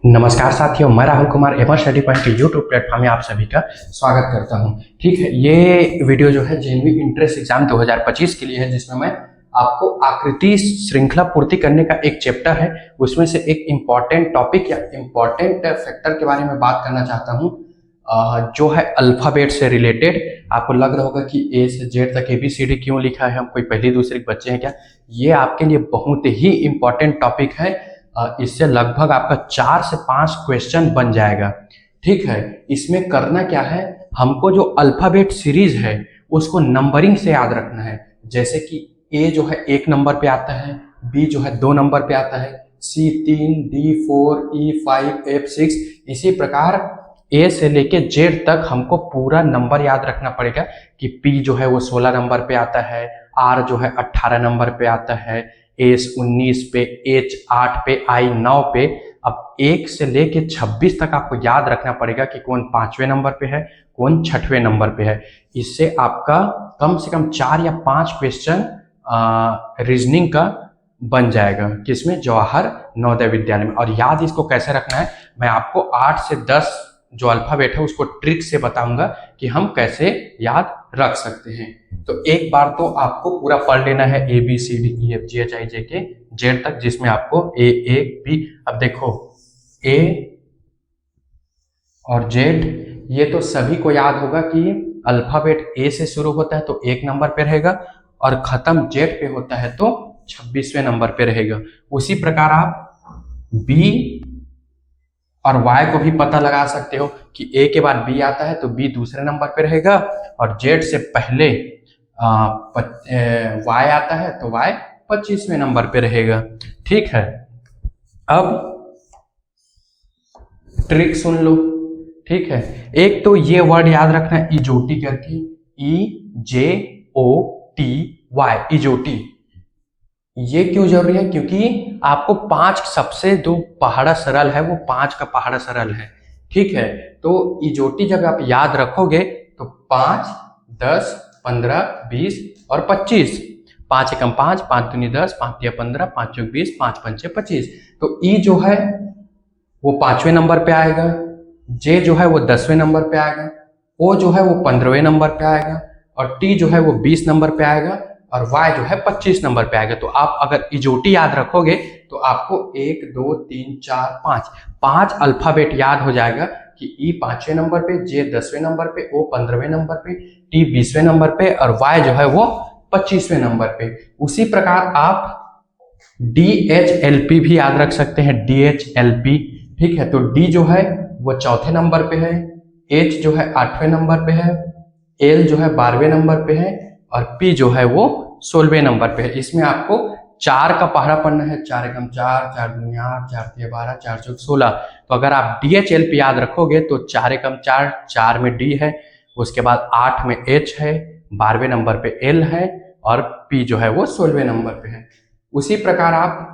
नमस्कार साथियों, मैं Rahul Kumar ever study point के यूट्यूब प्लेटफॉर्म में आप सभी का स्वागत करता हूं। ठीक है, ये वीडियो जो है जेएनवी इंट्रेंस एग्जाम 2025 के लिए है, जिसमें मैं आपको आकृति श्रृंखला पूर्ति करने का एक चैप्टर है, उसमें से एक इम्पॉर्टेंट टॉपिक या इम्पॉर्टेंट फैक्टर के बारे में बात करना चाहता हूँ, जो है अल्फ़ाबेट से रिलेटेड। आपको लग रहा होगा कि ए से जेड तक ABCD क्यों लिखा है, हम कोई पहली दूसरे के बच्चे हैं क्या? ये आपके लिए बहुत ही इम्पॉर्टेंट टॉपिक है। इससे लगभग आपका 4 से 5 क्वेश्चन बन जाएगा। ठीक है, इसमें करना क्या है, हमको जो अल्फ़ाबेट सीरीज है उसको नंबरिंग से याद रखना है। जैसे कि ए जो है 1 नंबर पे आता है, बी जो है 2 नंबर पे आता है, सी 3, डी 4, ई 5, एफ 6। इसी प्रकार ए से लेके जेड तक हमको पूरा नंबर याद रखना पड़ेगा कि पी जो है वो 16 नंबर पे आता है, आर जो है 18 नंबर पे आता है, एस 19 पे, एच 8 पे, आई 9 पे। अब 1 से लेके 26 तक आपको याद रखना पड़ेगा कि कौन 5वें नंबर पे है, कौन 6वें नंबर पे है। इससे आपका कम से कम 4 या 5 क्वेश्चन रीजनिंग का बन जाएगा, किसमें, जवाहर नवोदय विद्यालय में। और याद इसको कैसे रखना है, मैं आपको 8 से 10 जो अल्फ़ाबेट है उसको ट्रिक से बताऊंगा कि हम कैसे याद रख सकते हैं। तो एक बार तो आपको पूरा पढ़ लेना है ABCDEFGHIJK जेड तक, जिसमें आपको A, B। अब देखो, A और जेड ये तो सभी को याद होगा कि अल्फ़ाबेट A से शुरू होता है तो 1 नंबर पे रहेगा, और खत्म जेड पे होता है तो 26वें नंबर पे रहेगा। उसी प्रकार आप B और Y को भी पता लगा सकते हो कि A के बाद B आता है तो B दूसरे नंबर पे रहेगा, और Z से पहले Y आता है तो Y 25वें नंबर पे रहेगा। ठीक है, अब ट्रिक सुन लो। ठीक है, एक तो ये वर्ड याद रखना है इजोटी करके, EJOTY, इजोटी। ये क्यों जरूरी है, क्योंकि आपको 5 सबसे जो पहाड़ा सरल है वो 5 का पहाड़ा सरल है। ठीक है, तो इजोटी जब आप याद रखोगे तो 5, 10, 15, 20 और 25। 5 एकम 5, 5 दूनी 10, 5 तिया 15, 5 चौक 20, 5 पंचे 25। तो ई जो है वो 5वें नंबर पे आएगा, जे जो है वो 10वें नंबर पे आएगा, ओ जो है वो 15वें नंबर पे आएगा, और टी जो है वो 20 नंबर पे आएगा, और y जो है 25 नंबर पे आएगा। तो आप अगर इजोटी याद रखोगे तो आपको 1, 2, 3, 4, 5 अल्फाबेट याद हो जाएगा कि ई 5वें नंबर पे, जे 10वें नंबर पे, ओ 15वें नंबर पे, टी 20वें नंबर पे, और y जो है वो 25वें नंबर पे। उसी प्रकार आप DHLP भी याद रख सकते हैं, DHLP। ठीक है, तो D जो है वो 4थे नंबर पे है, H जो है 8वें नंबर पे है, L जो है 12वें नंबर पे है, और P जो है वो 16वें नंबर पे है। इसमें आपको 4 का पहाड़ा पढ़ना है, 4 एकम 4, 4 दूनी 8, 4 तिया 12, 4 चौक 16। तो अगर आप DHLP याद रखोगे तो 4 एकम 4, 4 में D है, उसके बाद 8 में H है, 12वें नंबर पे L है, और P जो है वो 16वें नंबर पे है। उसी प्रकार आप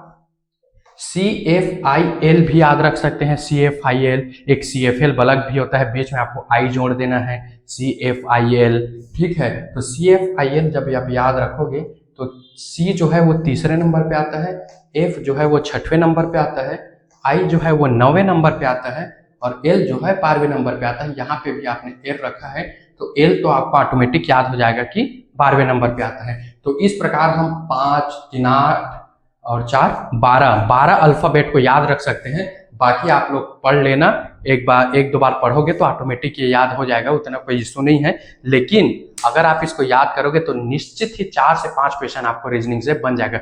CFIL भी याद रख सकते हैं, CFIL। एक CFL बलक भी होता है, बीच में आपको I जोड़ देना है, CFIL। ठीक है, तो CFIL जब आप याद रखोगे तो C जो है वो 3रे नंबर पे आता है, F जो है वो 6वें नंबर पे आता है, I जो है वो 9वें नंबर पे आता है, और L जो है 12वें नंबर पे आता है। यहाँ पे भी आपने L रखा है तो L तो आपको ऑटोमेटिक याद हो जाएगा कि 12वें नंबर पे आता है। तो इस प्रकार हम 5, 3, 8 और 4, 12 अल्फाबेट को याद रख सकते हैं। बाकी आप लोग पढ़ लेना, एक दो बार पढ़ोगे तो ऑटोमेटिक ये याद हो जाएगा, उतना कोई इशू नहीं है। लेकिन अगर आप इसको याद करोगे तो निश्चित ही 4 से 5 क्वेश्चन आपको रीजनिंग से बन जाएगा।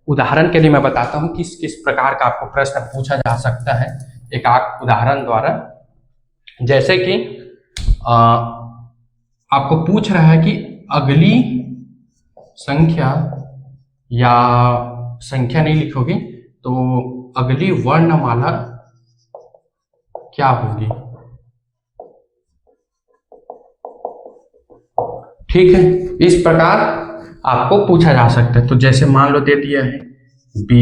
उदाहरण के लिए मैं बताता हूँ किस किस प्रकार का आपको प्रश्न पूछा जा सकता है, एक उदाहरण द्वारा। जैसे कि आपको पूछ रहा है कि अगली संख्या, या संख्या नहीं लिखोगे तो अगली वर्णमाला क्या होगी। ठीक है, इस प्रकार आपको पूछा जा सकता है। तो जैसे मान लो दे दिया है B,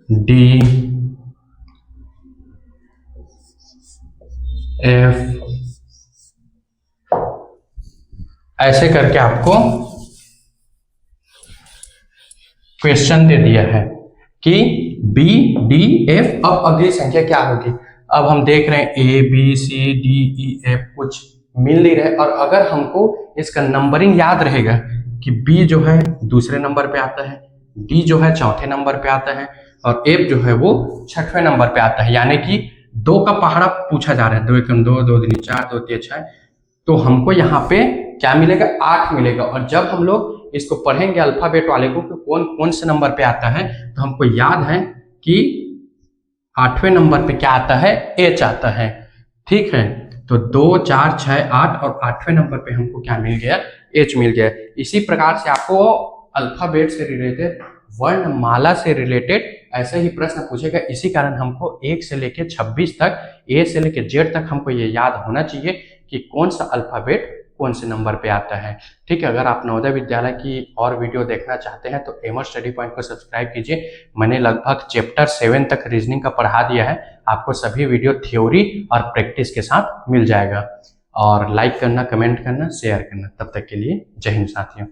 D, F, ऐसे करके आपको क्वेश्चन दे दिया है कि बी डी एफ। अब अगली संख्या क्या होगी? अब हम देख रहे हैं A B C D E F कुछ मिल नहीं रहे, और अगर हमको इसका नंबरिंग याद रहेगा कि बी जो है दूसरे नंबर पे आता है, डी जो है चौथे नंबर पे आता है, और एफ जो है वो छठवें नंबर पे आता है, यानी कि 2 का पहाड़ा पूछा जा रहा है, 2 एकम 2, 2 दूनी 4, 2 तिया 6, तो हमको यहाँ पे क्या मिलेगा? 8 मिलेगा। और जब हम लोग इसको पढ़ेंगे अल्फाबेट वाले को कि कौन कौन से नंबर पे आता है, तो हमको याद है कि 8वें नंबर पे क्या आता है? एच आता है। ठीक है, तो 2, 4, 6, 8 और 8वें नंबर पे हमको क्या मिल गया? एच मिल गया। इसी प्रकार से आपको अल्फाबेट से रिलेटेड, वर्णमाला से रिलेटेड ऐसे ही प्रश्न पूछेगा। इसी कारण हमको 1 से लेकर 26 तक, ए से लेकर जेड तक हमको ये याद होना चाहिए कि कौन सा अल्फाबेट कौन से नंबर पे आता है। ठीक है, अगर आप नवोदय विद्यालय की और वीडियो देखना चाहते हैं तो एमर स्टडी पॉइंट को सब्सक्राइब कीजिए। मैंने लगभग चैप्टर 7 तक रीजनिंग का पढ़ा दिया है, आपको सभी वीडियो थ्योरी और प्रैक्टिस के साथ मिल जाएगा। और लाइक करना, कमेंट करना, शेयर करना। तब तक के लिए जय हिंद साथियों।